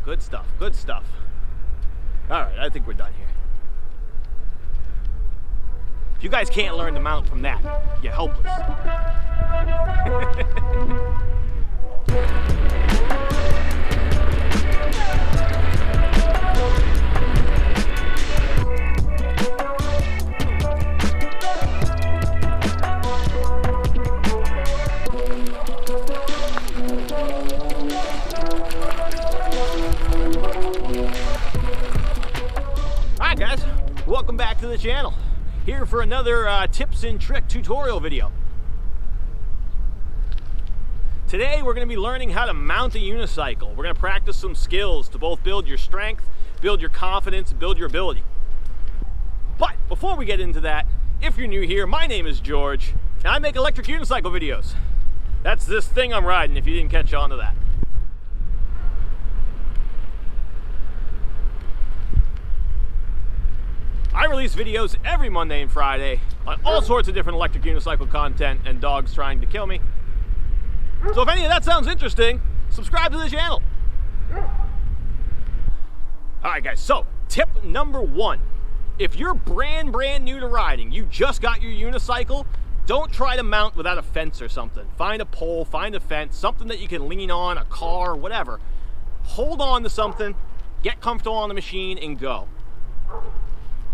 Good stuff, good stuff. All right, I think we're done here. If you guys can't learn to mount from that, you're helpless. Alright guys, welcome back to the channel. Here for another tips and trick tutorial video. Today we're going to be learning how to mount a unicycle. We're going to practice some skills to both build your strength, build your confidence, build your ability. But before we get into that, if you're new here, my name is George, and I make electric unicycle videos. That's this thing I'm riding, if you didn't catch on to that. I release videos every Monday and Friday on all sorts of different electric unicycle content and dogs trying to kill me. So if any of that sounds interesting, subscribe to the channel. Alright guys, so tip number one. If you're brand new to riding, you just got your unicycle, don't try to mount without a fence or something. Find a pole, find a fence, something that you can lean on, a car, whatever. Hold on to something, get comfortable on the machine, and go.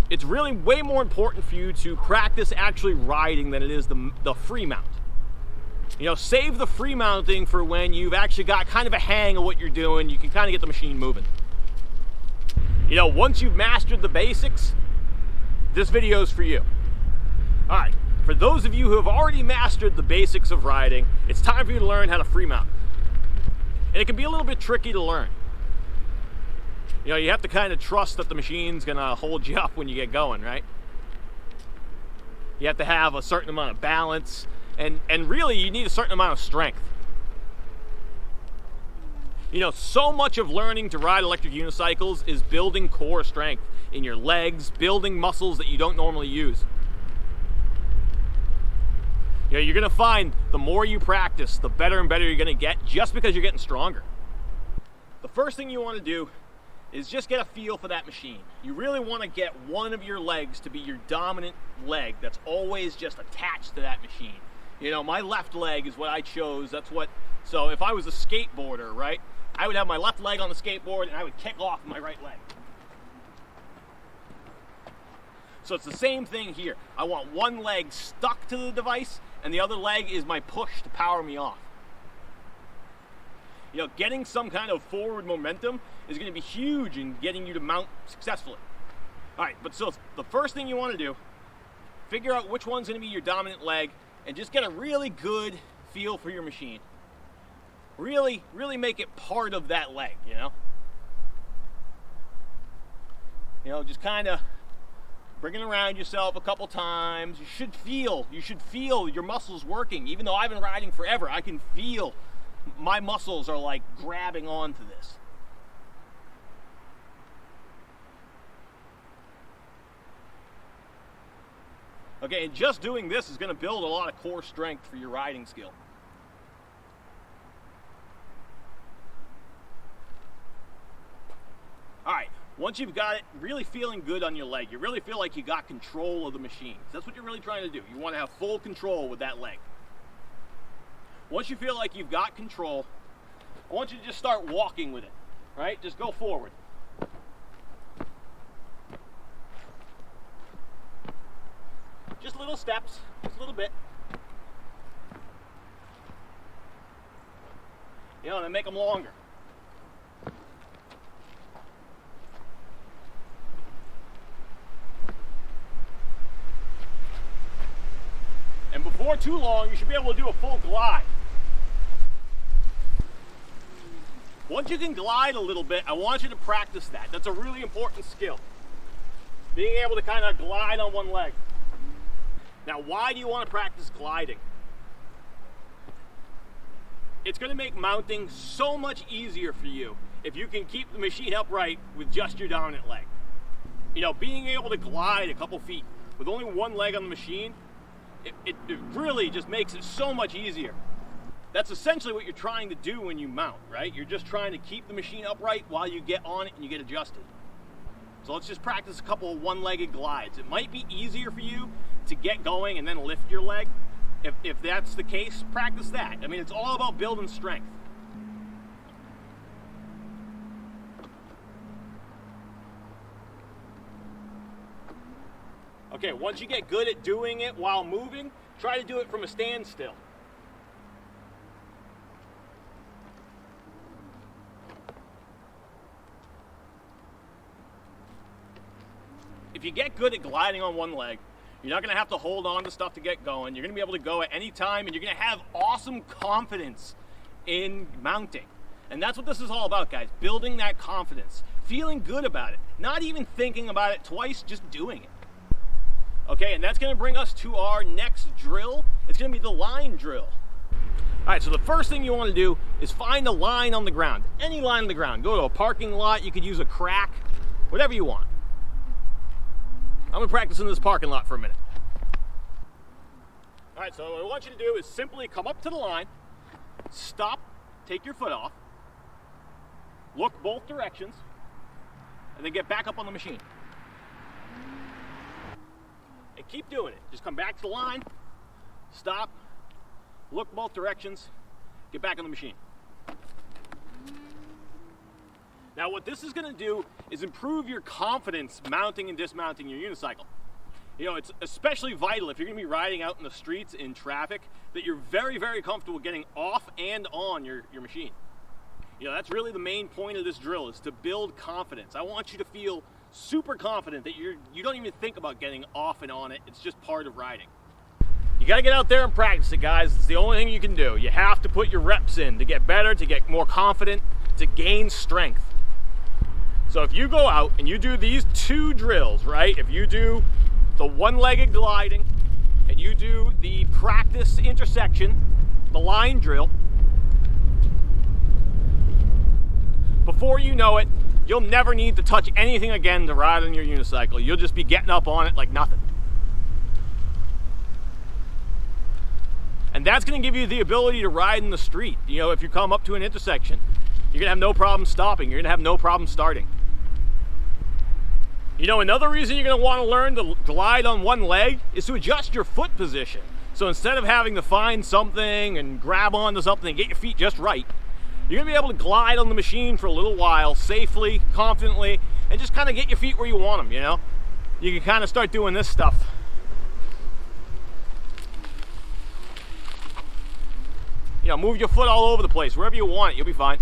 It's really way more important for you to practice actually riding than it is the free mount. You know, save the free mounting for when you've actually got kind of a hang of what you're doing. You can kind of get the machine moving. You know, once you've mastered the basics, this video is for you. All right, for those of you who have already mastered the basics of riding, it's time for you to learn how to free mount. And it can be a little bit tricky to learn. You know, you have to kind of trust that the machine's gonna hold you up when you get going, right? You have to have a certain amount of balance, and really you need a certain amount of strength. You know, so much of learning to ride electric unicycles is building core strength in your legs, building muscles that you don't normally use. You know, you're gonna find the more you practice, the better and better you're gonna get, just because you're getting stronger. The first thing you wanna do is just get a feel for that machine. You really want to get one of your legs to be your dominant leg that's always just attached to that machine. You know, my left leg is what I chose. So if I was a skateboarder, right, I would have my left leg on the skateboard and I would kick off my right leg. So it's the same thing here. I want one leg stuck to the device and the other leg is my push to power me off. You know, getting some kind of forward momentum is going to be huge in getting you to mount successfully. All right, but so the first thing you want to do, figure out which one's going to be your dominant leg and just get a really good feel for your machine. Really make it part of that leg, you know? You know, just kind of bring it around yourself a couple times. You should feel your muscles working. Even though I've been riding forever, I can feel my muscles are like grabbing onto this. Okay, and just doing this is going to build a lot of core strength for your riding skill. All right, once you've got it really feeling good on your leg, you really feel like you got control of the machine. That's what you're really trying to do. You want to have full control with that leg. Once you feel like you've got control, I want you to just start walking with it, right? Just go forward. Just little steps, just a little bit. You know, and then make them longer. And before too long, you should be able to do a full glide. Once you can glide a little bit, I want you to practice that. That's a really important skill. Being able to kind of glide on one leg. Now, why do you want to practice gliding? It's going to make mounting so much easier for you if you can keep the machine upright with just your dominant leg. You know, being able to glide a couple feet with only one leg on the machine, it really just makes it so much easier. That's essentially what you're trying to do when you mount, right? You're just trying to keep the machine upright while you get on it and you get adjusted. So let's just practice a couple of one-legged glides. It might be easier for you to get going and then lift your leg. If that's the case, practice that. I mean, it's all about building strength. Okay, once you get good at doing it while moving, try to do it from a standstill. If you get good at gliding on one leg, you're not going to have to hold on to stuff to get going. You're going to be able to go at any time, and you're going to have awesome confidence in mounting. And that's what this is all about, guys. Building that confidence. Feeling good about it. Not even thinking about it twice, just doing it. Okay, and that's going to bring us to our next drill. It's going to be the line drill. All right, so the first thing you want to do is find a line on the ground. Any line on the ground. Go to a parking lot. You could use a crack. Whatever you want. I'm going to practice in this parking lot for a minute. All right, so what I want you to do is simply come up to the line, stop, take your foot off, look both directions, and then get back up on the machine. And keep doing it. Just come back to the line, stop, look both directions, get back on the machine. Now what this is going to do is improve your confidence mounting and dismounting your unicycle. You know, it's especially vital if you're going to be riding out in the streets in traffic that you're very, very comfortable getting off and on your machine. You know, that's really the main point of this drill, is to build confidence. I want you to feel super confident that you don't even think about getting off and on it. It's just part of riding. You got to get out there and practice it, guys. It's the only thing you can do. You have to put your reps in to get better, to get more confident, to gain strength. So if you go out and you do these two drills, right? If you do the one-legged gliding and you do the practice intersection, the line drill, before you know it, you'll never need to touch anything again to ride on your unicycle. You'll just be getting up on it like nothing. And that's going to give you the ability to ride in the street. You know, if you come up to an intersection, you're going to have no problem stopping. You're going to have no problem starting. You know, another reason you're going to want to learn to glide on one leg is to adjust your foot position. So instead of having to find something and grab onto something and get your feet just right, you're going to be able to glide on the machine for a little while, safely, confidently, and just kind of get your feet where you want them, you know? You can kind of start doing this stuff. You know, move your foot all over the place, wherever you want it, you'll be fine.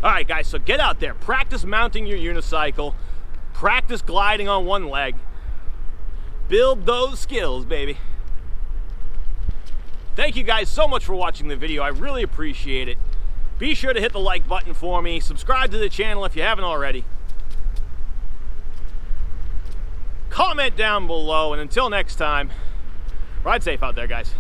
All right, guys, so get out there, practice mounting your unicycle, practice gliding on one leg, build those skills, baby. Thank you guys so much for watching the video. I really appreciate it. Be sure to hit the like button for me, subscribe to the channel if you haven't already. Comment down below, and until next time, ride safe out there, guys.